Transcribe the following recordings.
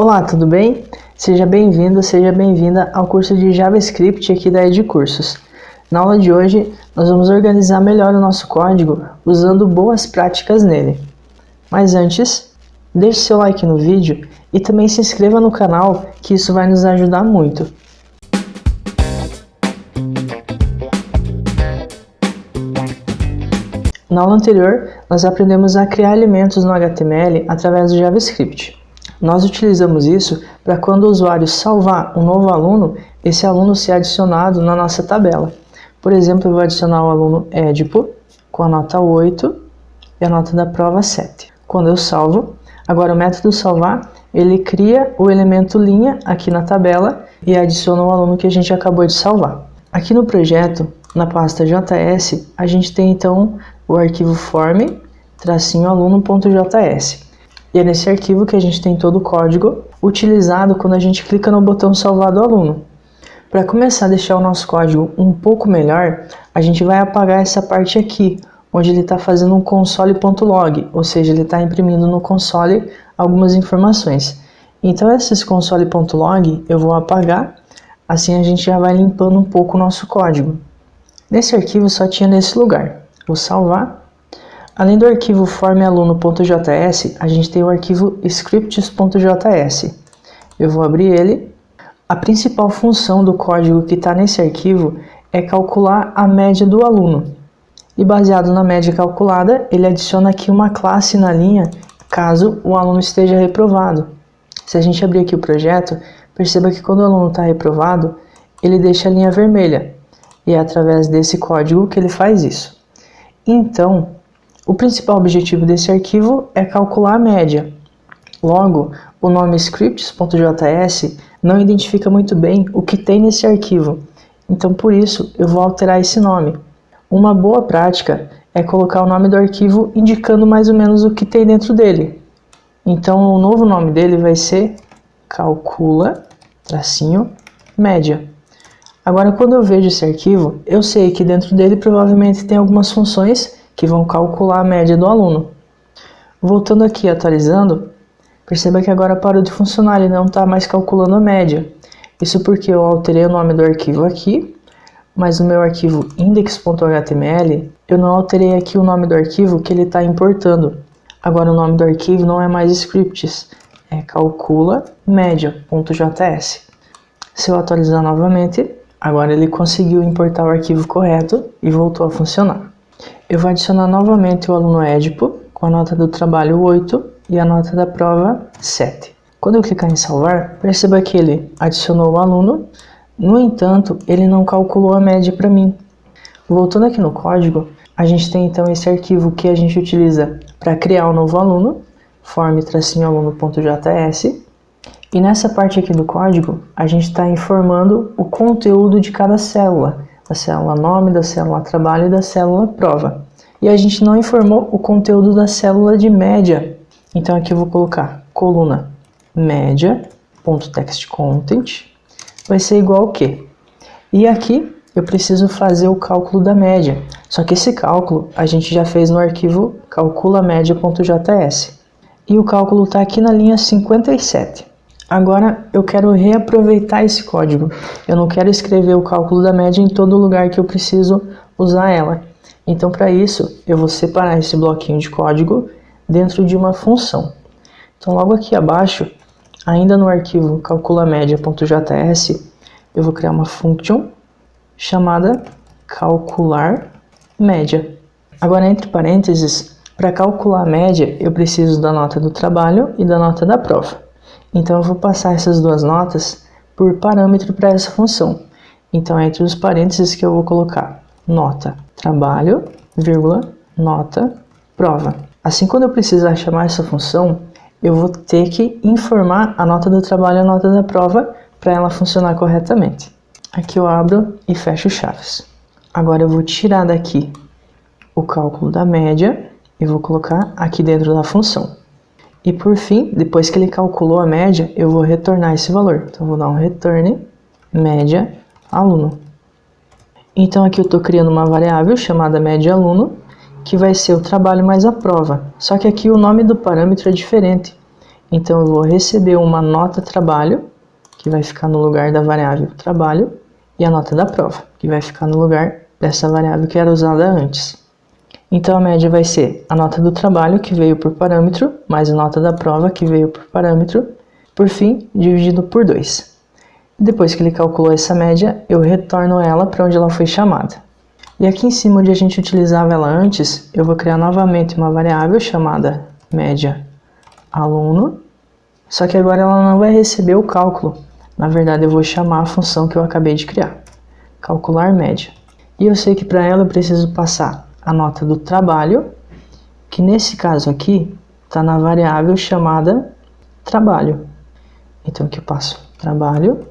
Olá, tudo bem? Seja bem-vindo, seja bem-vinda ao curso de JavaScript aqui da EdCursos. Na aula de hoje, nós vamos organizar melhor o nosso código usando boas práticas nele. Mas antes, deixe seu like no vídeo e também se inscreva no canal, que isso vai nos ajudar muito. Na aula anterior, nós aprendemos a criar elementos no HTML através do JavaScript. Nós utilizamos isso para quando o usuário salvar um novo aluno, esse aluno ser adicionado na nossa tabela. Por exemplo, eu vou adicionar o aluno Edipo com a nota 8 e a nota da prova 7. Quando eu salvo, agora o método salvar, ele cria o elemento linha aqui na tabela e adiciona o aluno que a gente acabou de salvar. Aqui no projeto, na pasta JS, a gente tem então o arquivo form-aluno.js. E é nesse arquivo que a gente tem todo o código utilizado quando a gente clica no botão salvar do aluno. Para começar a deixar o nosso código um pouco melhor, a gente vai apagar essa parte aqui, onde ele está fazendo um console.log, ou seja, ele está imprimindo no console algumas informações. Então esses console.log eu vou apagar, assim a gente já vai limpando um pouco o nosso código. Nesse arquivo só tinha nesse lugar. Vou salvar. Além do arquivo form-aluno.js, a gente tem o arquivo scripts.js. Eu vou abrir ele. A principal função do código que está nesse arquivo é calcular a média do aluno. E baseado na média calculada, ele adiciona aqui uma classe na linha, caso o aluno esteja reprovado. Se a gente abrir aqui o projeto, perceba que quando o aluno está reprovado, ele deixa a linha vermelha. E é através desse código que ele faz isso. Então, o principal objetivo desse arquivo é calcular a média. Logo, o nome scripts.js não identifica muito bem o que tem nesse arquivo. Então, por isso, eu vou alterar esse nome. Uma boa prática é colocar o nome do arquivo indicando mais ou menos o que tem dentro dele. Então, o novo nome dele vai ser calcula-média. Agora, quando eu vejo esse arquivo, eu sei que dentro dele provavelmente tem algumas funções que vão calcular a média do aluno. Voltando aqui e atualizando, perceba que agora parou de funcionar, ele não está mais calculando a média. Isso porque eu alterei o nome do arquivo aqui, mas no meu arquivo index.html, eu não alterei aqui o nome do arquivo que ele está importando. Agora o nome do arquivo não é mais scripts, é calcula-média.js. Se eu atualizar novamente, agora ele conseguiu importar o arquivo correto e voltou a funcionar. Eu vou adicionar novamente o aluno Edipo com a nota do trabalho 8 e a nota da prova 7. Quando eu clicar em salvar, perceba que ele adicionou o aluno, no entanto, ele não calculou a média para mim. Voltando aqui no código, a gente tem então esse arquivo que a gente utiliza para criar um novo aluno, form-aluno.js. E nessa parte aqui do código, a gente está informando o conteúdo de cada célula, da célula nome, da célula trabalho e da célula prova. E a gente não informou o conteúdo da célula de média. Então aqui eu vou colocar coluna média.textContent vai ser igual ao quê? E aqui eu preciso fazer o cálculo da média. Só que esse cálculo a gente já fez no arquivo calculamédia.js. E o cálculo está aqui na linha 57. Agora eu quero reaproveitar esse código. Eu não quero escrever o cálculo da média em todo lugar que eu preciso usar ela. Então, para isso, eu vou separar esse bloquinho de código dentro de uma função. Então, logo aqui abaixo, ainda no arquivo calculamédia.js, eu vou criar uma function chamada calcular-média. Agora, entre parênteses, para calcular a média, eu preciso da nota do trabalho e da nota da prova. Então, eu vou passar essas duas notas por parâmetro para essa função. Então, é entre os parênteses que eu vou colocar nota trabalho, vírgula, nota prova. Assim, quando eu precisar chamar essa função, eu vou ter que informar a nota do trabalho e a nota da prova para ela funcionar corretamente. Aqui eu abro e fecho chaves. Agora eu vou tirar daqui o cálculo da média e vou colocar aqui dentro da função. E por fim, depois que ele calculou a média, eu vou retornar esse valor. Então, eu vou dar um return média aluno. Então, aqui eu estou criando uma variável chamada média aluno, que vai ser o trabalho mais a prova. Só que aqui o nome do parâmetro é diferente. Então eu vou receber uma nota trabalho, que vai ficar no lugar da variável trabalho, e a nota da prova, que vai ficar no lugar dessa variável que era usada antes. Então a média vai ser a nota do trabalho, que veio por parâmetro, mais a nota da prova, que veio por parâmetro, por fim, dividido por 2. E depois que ele calculou essa média, eu retorno ela para onde ela foi chamada. E aqui em cima, onde a gente utilizava ela antes, eu vou criar novamente uma variável chamada média aluno, só que agora ela não vai receber o cálculo. Na verdade, eu vou chamar a função que eu acabei de criar, calcular média. E eu sei que para ela eu preciso passar a nota do trabalho, que nesse caso aqui está na variável chamada trabalho. Então aqui eu passo trabalho,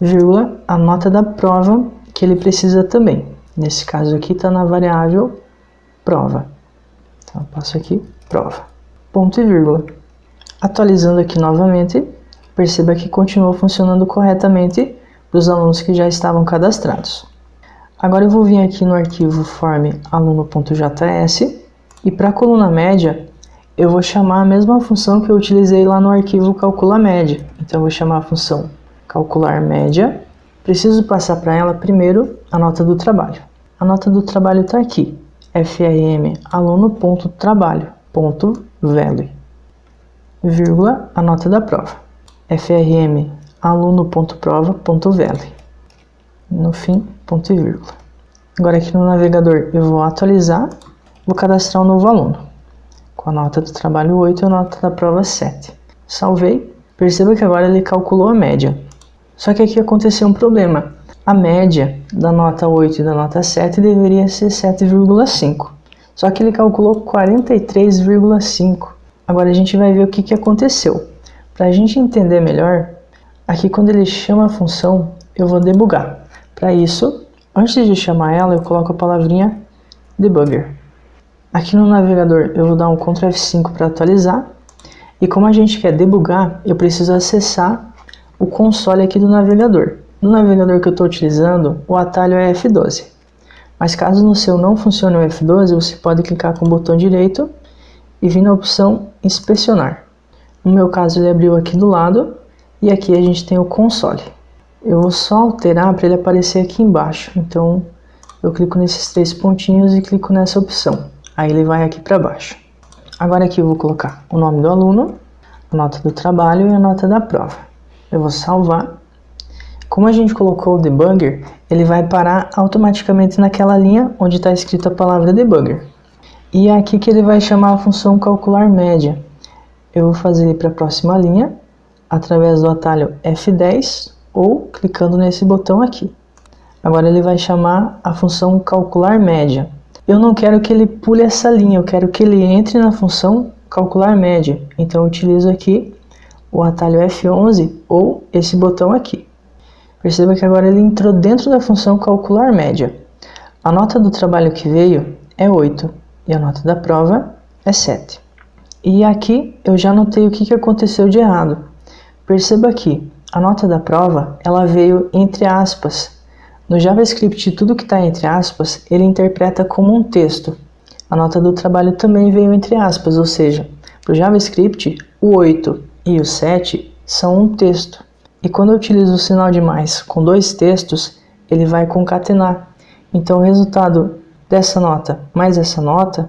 vírgula, a nota da prova que ele precisa também. Nesse caso aqui está na variável prova. Então eu passo aqui prova, ponto e vírgula. Atualizando aqui novamente, perceba que continuou funcionando corretamente para os alunos que já estavam cadastrados. Agora eu vou vir aqui no arquivo form aluno.js e para a coluna média eu vou chamar a mesma função que eu utilizei lá no arquivo calcula média. Então eu vou chamar a função calcular média. Preciso passar para ela primeiro a nota do trabalho. A nota do trabalho está aqui, frm aluno.trabalho.value, vírgula, a nota da prova, frm aluno.prova.value, no fim, ponto e vírgula. Agora aqui no navegador eu vou atualizar, vou cadastrar um novo aluno, com a nota do trabalho 8 e a nota da prova 7. Salvei, perceba que agora ele calculou a média. Só que aqui aconteceu um problema. A média da nota 8 e da nota 7 deveria ser 7,5. Só que ele calculou 43,5. Agora a gente vai ver o que aconteceu. Para a gente entender melhor, aqui quando ele chama a função, eu vou debugar. Para isso, antes de chamar ela, eu coloco a palavrinha debugger. Aqui no navegador eu vou dar um Ctrl F5 para atualizar. E como a gente quer debugar, eu preciso acessar o console aqui do navegador. No navegador que eu estou utilizando, o atalho é F12. Mas caso no seu não funcione o F12, você pode clicar com o botão direito e vir na opção inspecionar. No meu caso ele abriu aqui do lado e aqui a gente tem o console. Eu vou só alterar para ele aparecer aqui embaixo. Então eu clico nesses 3 pontinhos e clico nessa opção. Aí ele vai aqui para baixo. Agora aqui eu vou colocar o nome do aluno, a nota do trabalho e a nota da prova. Eu vou salvar. Como a gente colocou o debugger, ele vai parar automaticamente naquela linha onde está escrita a palavra debugger. E é aqui que ele vai chamar a função calcular média. Eu vou fazer ele para a próxima linha, através do atalho F10 ou clicando nesse botão aqui. Agora ele vai chamar a função calcular média. Eu não quero que ele pule essa linha, eu quero que ele entre na função calcular média. Então eu utilizo aqui o atalho F11 ou esse botão aqui. Perceba que agora ele entrou dentro da função calcular média. A nota do trabalho que veio é 8 e a nota da prova é 7. E aqui eu já notei o que aconteceu de errado. Perceba que a nota da prova ela veio entre aspas. No JavaScript, tudo que está entre aspas, ele interpreta como um texto. A nota do trabalho também veio entre aspas, ou seja, para o JavaScript, o 8 e o 7 são um texto. E quando eu utilizo o sinal de mais com 2 textos, ele vai concatenar. Então o resultado dessa nota mais essa nota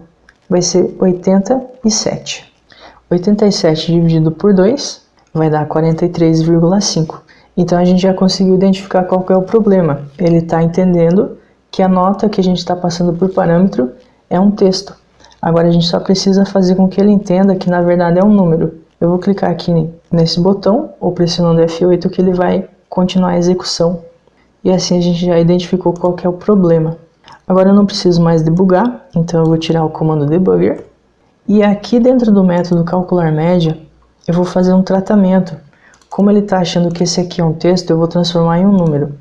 vai ser 87. 87 dividido por 2 vai dar 43,5. Então a gente já conseguiu identificar qual que é o problema. Ele está entendendo que a nota que a gente está passando por parâmetro é um texto. Agora a gente só precisa fazer com que ele entenda que na verdade é um número. Eu vou clicar aqui nesse botão ou pressionando F8 que ele vai continuar a execução. E assim a gente já identificou qual que é o problema. Agora eu não preciso mais debugar, então eu vou tirar o comando debugger. E aqui dentro do método calcular média, eu vou fazer um tratamento. Como ele está achando que esse aqui é um texto, eu vou transformar em um número.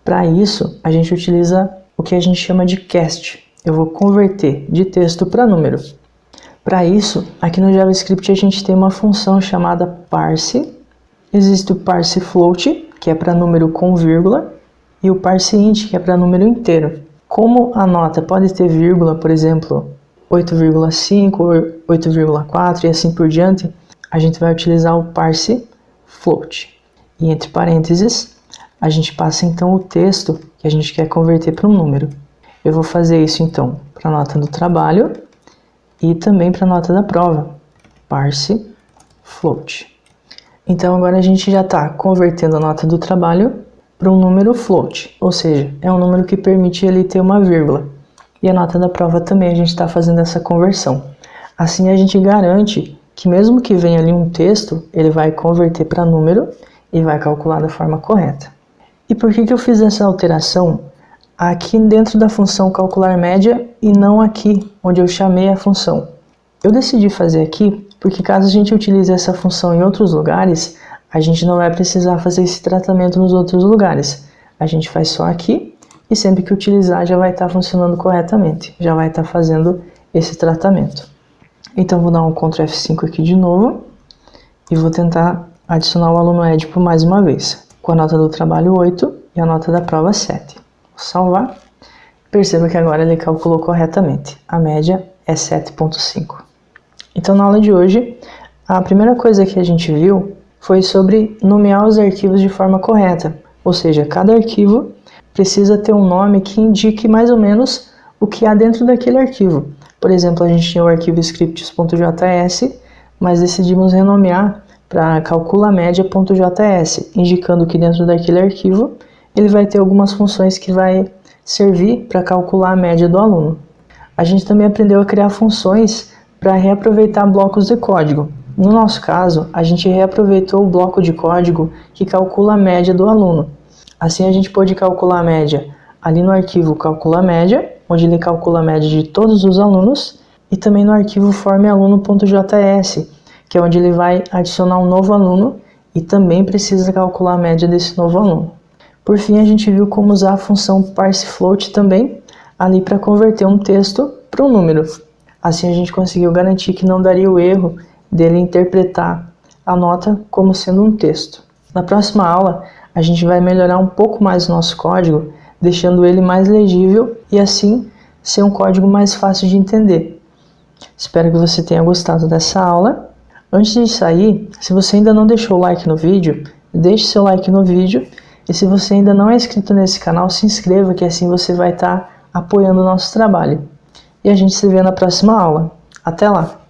Para isso, a gente utiliza o que a gente chama de cast. Eu vou converter de texto para número. Para isso, aqui no JavaScript a gente tem uma função chamada parse. Existe o parse float, que é para número com vírgula, e o parse int, que é para número inteiro. Como a nota pode ter vírgula, por exemplo, 8,5, 8,4 e assim por diante, a gente vai utilizar o parse float. E entre parênteses, a gente passa então o texto que a gente quer converter para um número. Eu vou fazer isso então para a nota do trabalho e também para a nota da prova, parse float. Então agora a gente já está convertendo a nota do trabalho para um número float, ou seja, é um número que permite ele ter uma vírgula. E a nota da prova também a gente está fazendo essa conversão. Assim a gente garante que mesmo que venha ali um texto, ele vai converter para número e vai calcular da forma correta. E por que eu fiz essa alteração aqui dentro da função calcular média e não aqui onde eu chamei a função? Eu decidi fazer aqui porque caso a gente utilize essa função em outros lugares, a gente não vai precisar fazer esse tratamento nos outros lugares. A gente faz só aqui e sempre que utilizar já vai estar funcionando corretamente, já vai estar fazendo esse tratamento. Então vou dar um Ctrl F5 aqui de novo e vou tentar adicionar o aluno Édipo mais uma vez, com a nota do trabalho 8 e a nota da prova 7. Vou salvar. Perceba que agora ele calculou corretamente. A média é 7,5. Então na aula de hoje, a primeira coisa que a gente viu foi sobre nomear os arquivos de forma correta, ou seja, cada arquivo precisa ter um nome que indique mais ou menos o que há dentro daquele arquivo. Por exemplo, a gente tinha o arquivo scripts.js, mas decidimos renomear para calculamedia.js, indicando que dentro daquele arquivo ele vai ter algumas funções que vai servir para calcular a média do aluno. A gente também aprendeu a criar funções para reaproveitar blocos de código. No nosso caso, a gente reaproveitou o bloco de código que calcula a média do aluno. Assim a gente pôde calcular a média ali no arquivo calculamédia, onde ele calcula a média de todos os alunos, e também no arquivo formealuno.js, que é onde ele vai adicionar um novo aluno e também precisa calcular a média desse novo aluno. Por fim, a gente viu como usar a função parseFloat também ali para converter um texto para um número. Assim a gente conseguiu garantir que não daria o erro dele interpretar a nota como sendo um texto. Na próxima aula, a gente vai melhorar um pouco mais o nosso código, deixando ele mais legível e assim ser um código mais fácil de entender. Espero que você tenha gostado dessa aula. Antes de sair, se você ainda não deixou o like no vídeo, deixe seu like no vídeo e se você ainda não é inscrito nesse canal, se inscreva que assim você vai estar apoiando o nosso trabalho. E a gente se vê na próxima aula. Até lá!